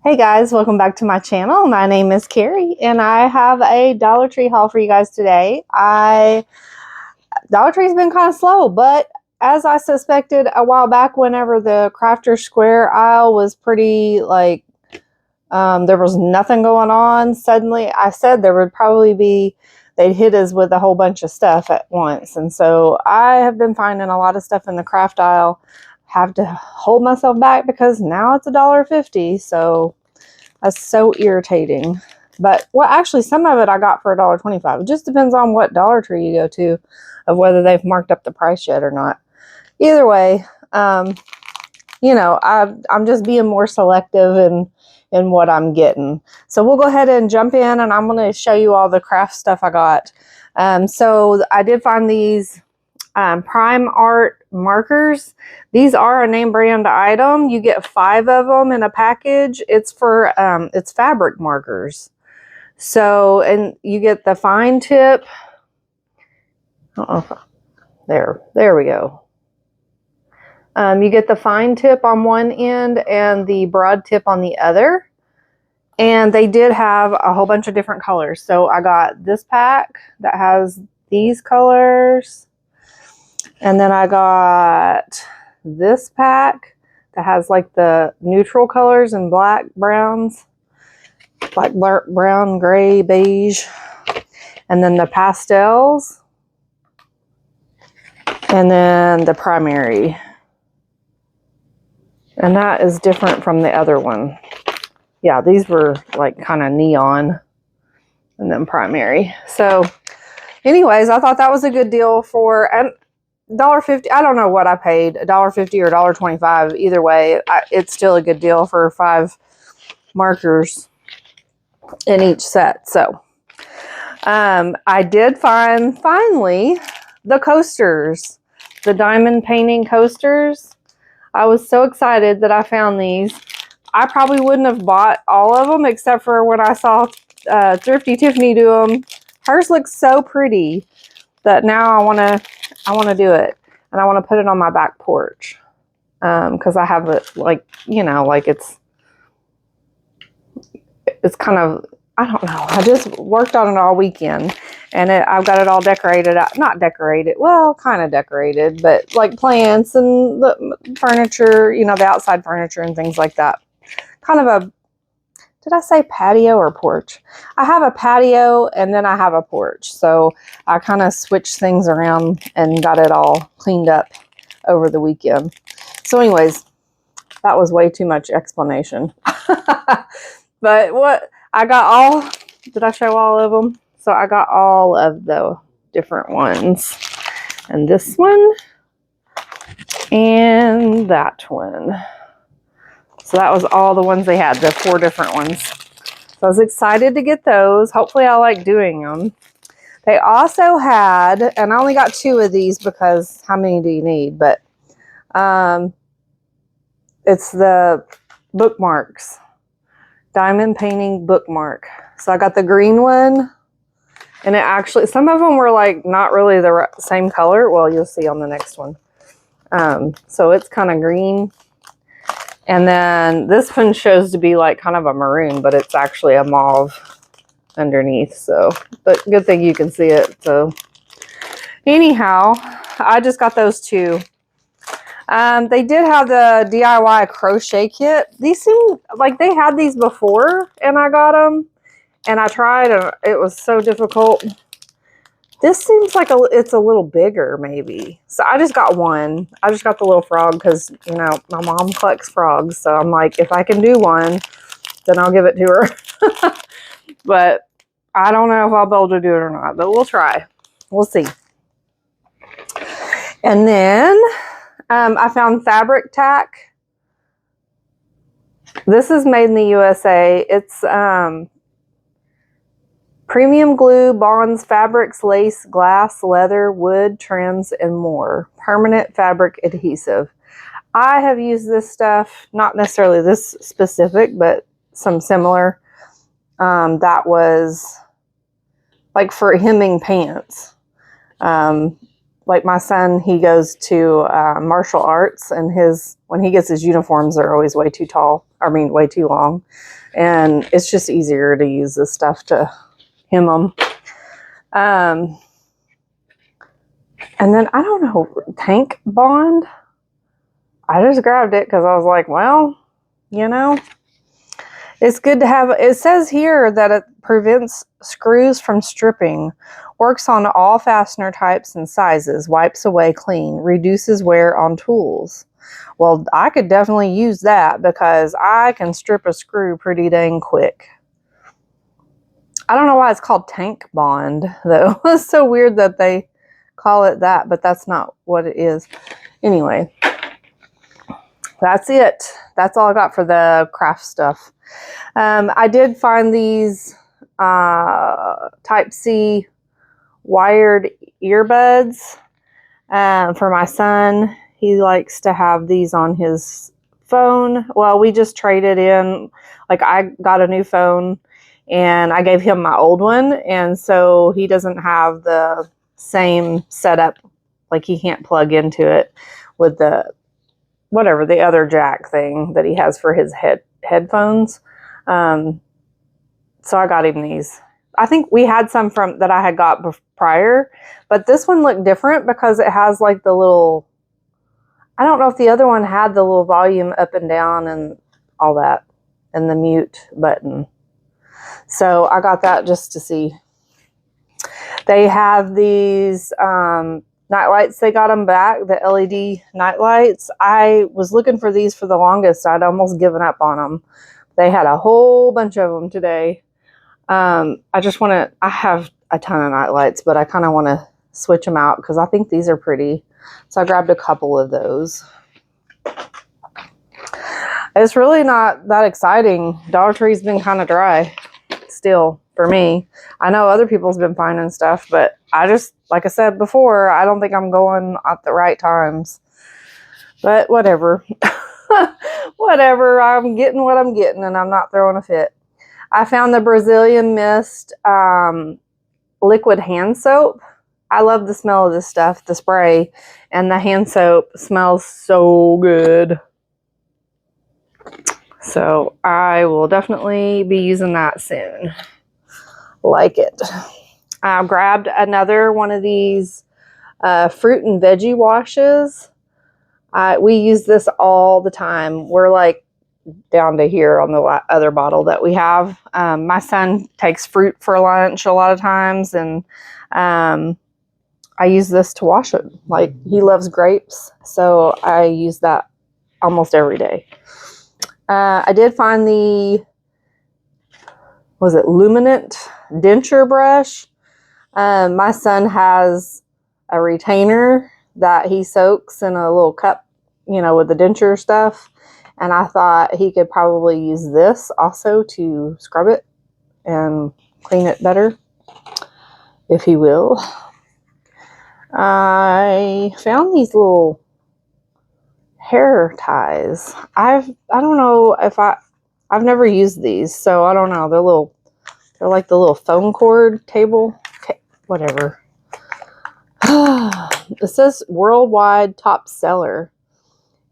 Hey guys, welcome back to my channel. My name is Carrie and I have a Dollar Tree haul for you guys today. Dollar Tree's been kind of slow, but as I suspected a while back, whenever the Crafter Square aisle was pretty there was nothing going on. Suddenly I said there would probably be, they'd hit us with a whole bunch of stuff at once. And so I have been finding a lot of stuff in the craft aisle. Have to hold myself back because now it's $1.50. So that's so irritating. But well, actually, some of it I got for $1.25. It just depends on what Dollar Tree you go to, of whether they've marked up the price yet or not. Either way, I'm just being more selective in what I'm getting. So we'll go ahead and jump in, and I'm going to show you all the craft stuff I got. So I did find these Prime Art markers. These are a name brand item. You get 5 of them in a package. It's for it's fabric markers. So, and you get the fine tip. There we go. You get the fine tip on one end and the broad tip on the other. And they did have a whole bunch of different colors. So I got this pack that has these colors. And then I got this pack that has like the neutral colors and black, browns, black, brown, gray, beige. And then the pastels. And then the primary. And that is different from the other one. Yeah, these were like kind of neon and then primary. So anyways, I thought that was a good deal for $1.50. I don't know what I paid, $1.50 or $1.25. Either way, it's still a good deal for 5 markers in each set. So I did find finally the coasters, the diamond painting coasters. I was so excited that I found these. I probably wouldn't have bought all of them except for when I saw Thrifty Tiffany do them. Hers looks so pretty that now I want to do it, and I want to put it on my back porch because I have it like it's kind of, I don't know. I just worked on it all weekend, and I've got it all decorated. Not decorated, well, kind of decorated, but like plants and the furniture, the outside furniture and things like that. Kind of a, did I say patio or porch? I have a patio and then I have a porch. So I kind of switched things around and got it all cleaned up over the weekend. So anyways, that was way too much explanation. But what I got all, did I show all of them? So I got all of the different ones. And this one and that one. So that was all the ones they had, the 4 different ones. So I was excited to get those. Hopefully I like doing them. They also had, and I only got 2 of these because how many do you need? But it's the bookmarks. Diamond painting bookmark. So I got the green one. And it actually, some of them were like not really the same color. Well, you'll see on the next one. So it's kind of green. And then this one shows to be like kind of a maroon, but it's actually a mauve underneath. So, but good thing you can see it. So anyhow, I just got those 2. They did have the DIY crochet kit. These seem like they had these before and I got them and I tried and it was so difficult. This seems like it's a little bigger maybe. So I just got one. I just got the little frog because, my mom collects frogs. So I'm like, if I can do one, then I'll give it to her. But I don't know if I'll be able to do it or not, but we'll try. We'll see. And then I found fabric tack. This is made in the USA. It's premium glue, bonds, fabrics, lace, glass, leather, wood, trims, and more. Permanent fabric adhesive. I have used this stuff, not necessarily this specific, but some similar. That was like for hemming pants. like my son, he goes to martial arts, and when he gets his uniforms, they're always way too tall. I mean, way too long. And it's just easier to use this stuff to hem them. And then, I don't know, Tank Bond. I just grabbed it because I was like, well, you know, it's good to have. It says here that it prevents screws from stripping, works on all fastener types and sizes, wipes away clean, reduces wear on tools. Well, I could definitely use that because I can strip a screw pretty dang quick. I don't know why it's called Tank Bond, though. It's so weird that they call it that, but that's not what it is. Anyway, that's it. That's all I got for the craft stuff. I did find these Type-C wired earbuds for my son. He likes to have these on his phone. Well, we just traded in. Like, I got a new phone and I gave him my old one, and so he doesn't have the same setup. Like, he can't plug into it with the the other jack thing that he has for his headphones. So I got him these. I think we had some from that I had got prior, but this one looked different because it has like the little, I don't know if the other one had the little volume up and down and all that, and the mute button. So I got that just to see. They have these night lights. They got them back, the LED night lights. I was looking for these for the longest. I'd almost given up on them. They had a whole bunch of them today. I have a ton of night lights, but I kind of want to switch them out because I think these are pretty. So I grabbed a couple of those. It's really not that exciting. Dollar Tree's been kind of dry still for me. I know other people's been finding stuff, but I just, like I said before, I don't think I'm going at the right times. But whatever. Whatever. I'm getting what I'm getting, and I'm not throwing a fit. I found the Brazilian Mist liquid hand soap. I love the smell of this stuff, the spray, and the hand soap smells so good. So I will definitely be using that soon. Like it. I grabbed another one of these fruit and veggie washes. We use this all the time. We're like down to here on the other bottle that we have. My son takes fruit for lunch a lot of times, and I use this to wash it. Like, he loves grapes, so I use that almost every day. I did find the, was it Luminant denture brush? My son has a retainer that he soaks in a little cup, with the denture stuff. And I thought he could probably use this also to scrub it and clean it better, if he will. I found these little hair ties. I don't know if I've never used these, so I don't know. They're like the little phone cord table. Okay, whatever. It says worldwide top seller.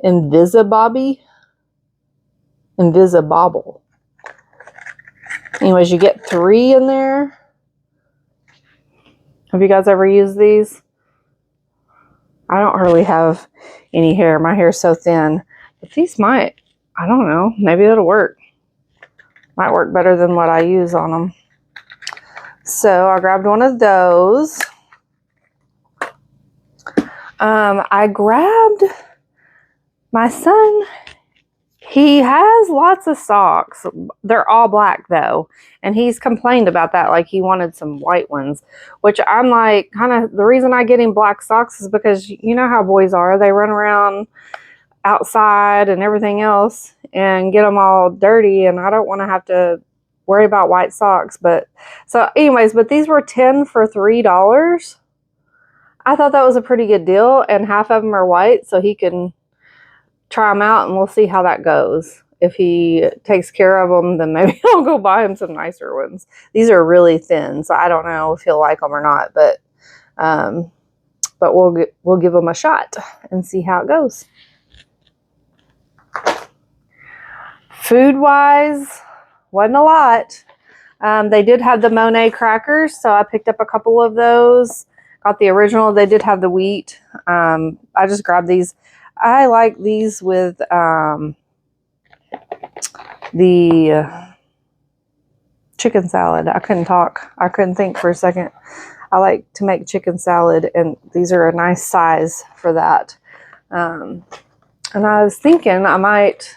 Invisibobble. Anyways, you get 3 in there. Have you guys ever used these? I don't really have any hair. My hair is so thin. But these might, I don't know, maybe it'll work. Might work better than what I use on them. So I grabbed one of those. I grabbed my son. He has lots of socks. They're all black though. And he's complained about that. Like, he wanted some white ones, which I'm like, kind of the reason I get him black socks is because you know how boys are. They run around outside and everything else and get them all dirty. And I don't want to have to worry about white socks. But so anyways, but these were 10 for $3. I thought that was a pretty good deal. And half of them are white, so he can try them out, and we'll see how that goes. If he takes care of them, then maybe I'll go buy him some nicer ones. These are really thin, so I don't know if he'll like them or not, but but we'll give them a shot and see how it goes. Food-wise, wasn't a lot. They did have the Monet crackers, so I picked up a couple of those. Got the original. They did have the wheat. I just grabbed these. I like these with the chicken salad. I couldn't talk. I couldn't think for a second. I like to make chicken salad, and these are a nice size for that. And I was thinking I might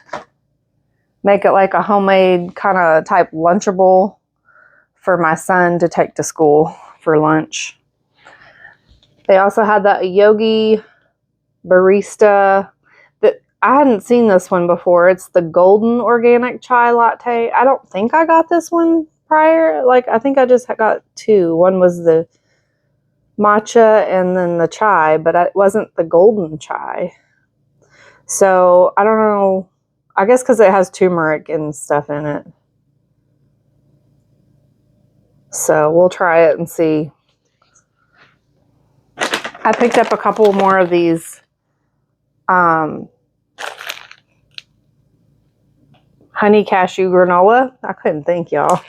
make it like a homemade kind of type Lunchable for my son to take to school for lunch. They also had the Yogi Barista. That I hadn't seen this one before. It's the golden organic chai latte. I don't think I got this one prior. Like, I think I just got two. One was the matcha and then the chai, but it wasn't the golden chai. So I don't know. I guess because it has turmeric and stuff in it. So we'll try it and see. I picked up a couple more of these honey cashew granola. I couldn't think, y'all.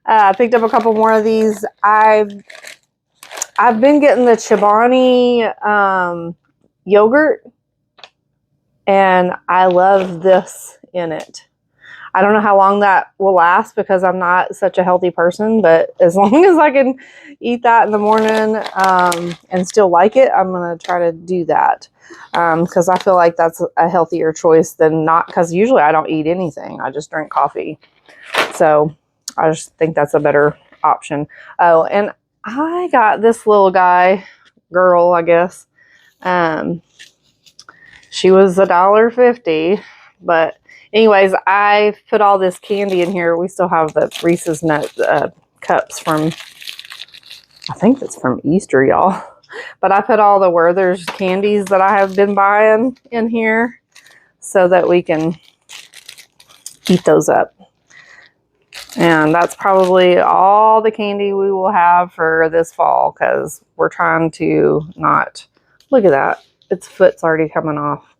I picked up a couple more of these. I've been getting the Chobani yogurt, and I love this in it. I don't know how long that will last because I'm not such a healthy person, but as long as I can eat that in the morning and still like it, I'm going to try to do that because I feel like that's a healthier choice than not, because usually I don't eat anything. I just drink coffee. So I just think that's a better option. Oh, and I got this little girl, I guess. She was $1.50, but anyways, I put all this candy in here. We still have the Reese's Nut cups from, I think it's from Easter, y'all. But I put all the Werther's candies that I have been buying in here so that we can eat those up. And that's probably all the candy we will have for this fall because we're trying to not, look at that. Its foot's already coming off.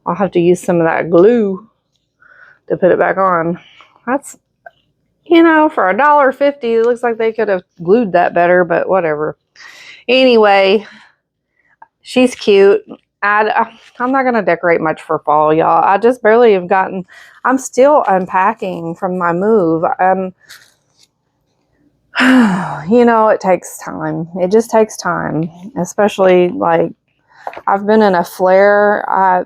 I'll have to use some of that glue to put it back on. That's, you know, for $1.50, it looks like they could have glued that better, but whatever. Anyway, she's cute. I'm not going to decorate much for fall, y'all. I just barely have gotten, I'm still unpacking from my move. You know, it takes time. It just takes time, especially like I've been in a flare. I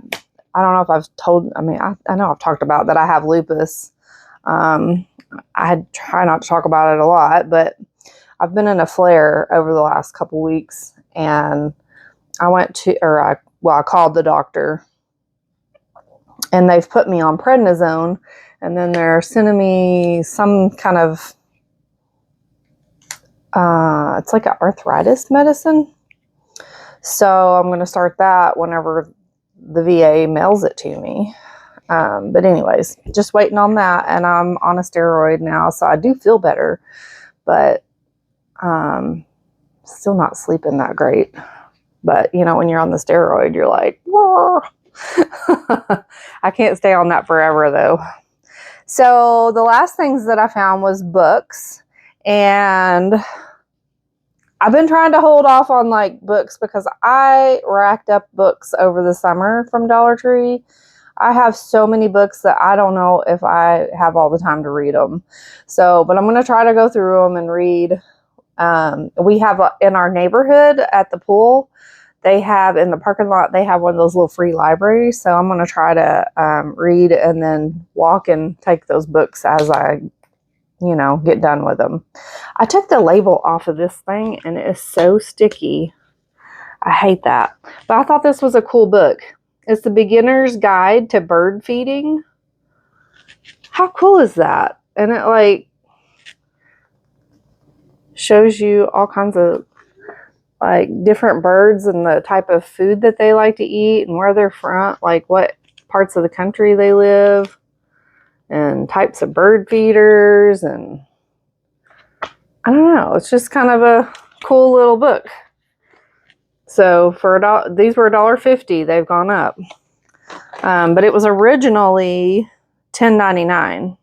don't know if I've told, I mean, I know I've talked about that I have lupus. I try not to talk about it a lot, but I've been in a flare over the last couple weeks, and I went to, I called the doctor, and they've put me on prednisone, and then they're sending me some kind of, it's like an arthritis medicine. So I'm going to start that whenever the VA mails it to me. But anyways, just waiting on that, and I'm on a steroid now, so I do feel better, but still not sleeping that great. But you know, when you're on the steroid, you're like, whoa. I can't stay on that forever though. So the last things that I found was books, and I've been trying to hold off on like books because I racked up books over the summer from Dollar Tree. I have so many books that I don't know if I have all the time to read them. So, but I'm going to try to go through them and read. We have in our neighborhood at the pool, they have in the parking lot, they have one of those little free libraries. So I'm going to try to read and then walk and take those books as I, you know, get done with them. I took the label off of this thing and it is so sticky. I hate that. But I thought this was a cool book. It's the Beginner's Guide to Bird Feeding. How cool is that? And it like shows you all kinds of like different birds and the type of food that they like to eat and where they're from, like what parts of the country they live, and types of bird feeders, and I don't know. It's just kind of a cool little book. So for these were $1.50. They've gone up. But it was originally $10.99.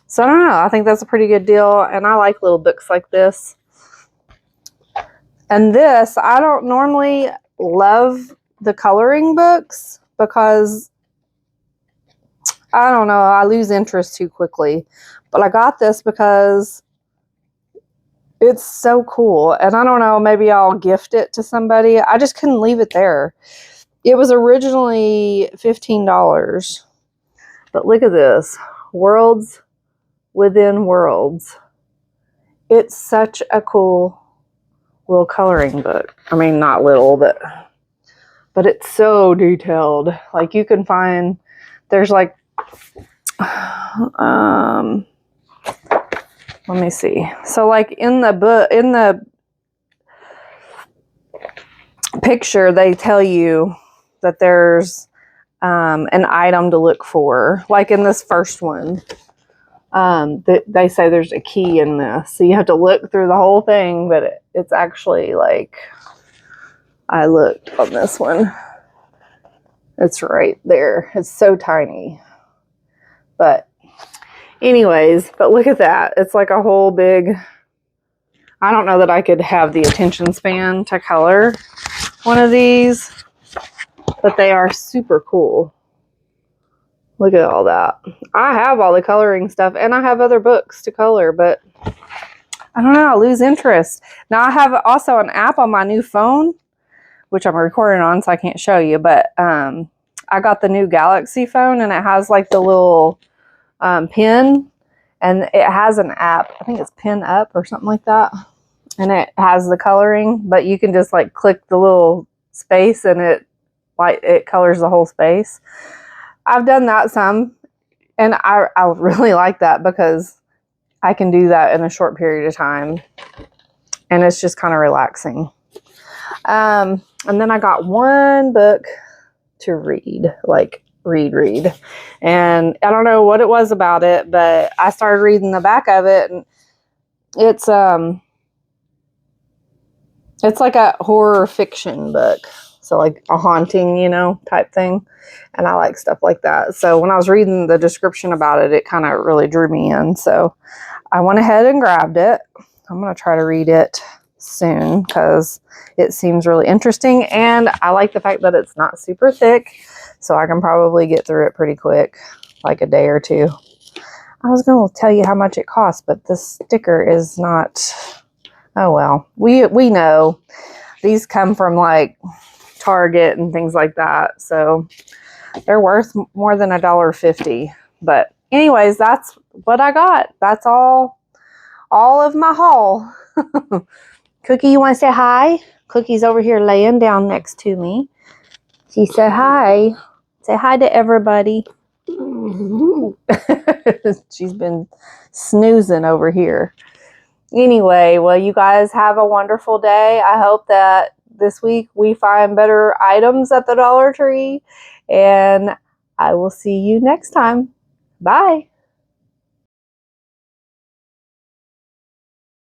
So I don't know. I think that's a pretty good deal. And I like little books like this. And this, I don't normally love the coloring books because, I don't know, I lose interest too quickly. But I got this because it's so cool. And I don't know, maybe I'll gift it to somebody. I just couldn't leave it there. It was originally $15. But look at this. Worlds Within Worlds. It's such a cool little coloring book. I mean, not little, but it's so detailed. Like you can find, there's like, let me see. So like in the book, in the picture, they tell you that there's an item to look for. Like in this first one, they say there's a key in this. So you have to look through the whole thing, but it's actually like, I looked on this one. It's right there. It's so tiny. But anyways, but look at that. It's like a whole big, I don't know that I could have the attention span to color one of these, but they are super cool. Look at all that. I have all the coloring stuff and I have other books to color, but I don't know, I lose interest. Now I have also an app on my new phone, which I'm recording on, so I can't show you, but I got the new Galaxy phone and it has like the little pin, and it has an app. I think it's Pin Up or something like that. And it has the coloring, but you can just like click the little space and it colors the whole space. I've done that some, and I really like that because I can do that in a short period of time, and it's just kind of relaxing. And then I got one book to read, like read. And I don't know what it was about it, but I started reading the back of it, and it's like a horror fiction book. So like a haunting, type thing. And I like stuff like that. So when I was reading the description about it, it kind of really drew me in. So I went ahead and grabbed it. I'm going to try to read it soon because it seems really interesting. And I like the fact that it's not super thick. So I can probably get through it pretty quick, like a day or two. I was going to tell you how much it costs, but the sticker is not... Oh, well, we know these come from like Target and things like that. So they're worth more than $1.50. But anyways, that's what I got. That's all of my haul. Cookie, you want to say hi? Cookie's over here laying down next to me. She said hi. Say hi to everybody. She's been snoozing over here. Anyway, well, you guys have a wonderful day. I hope that this week we find better items at the Dollar Tree, and I will see you next time. Bye.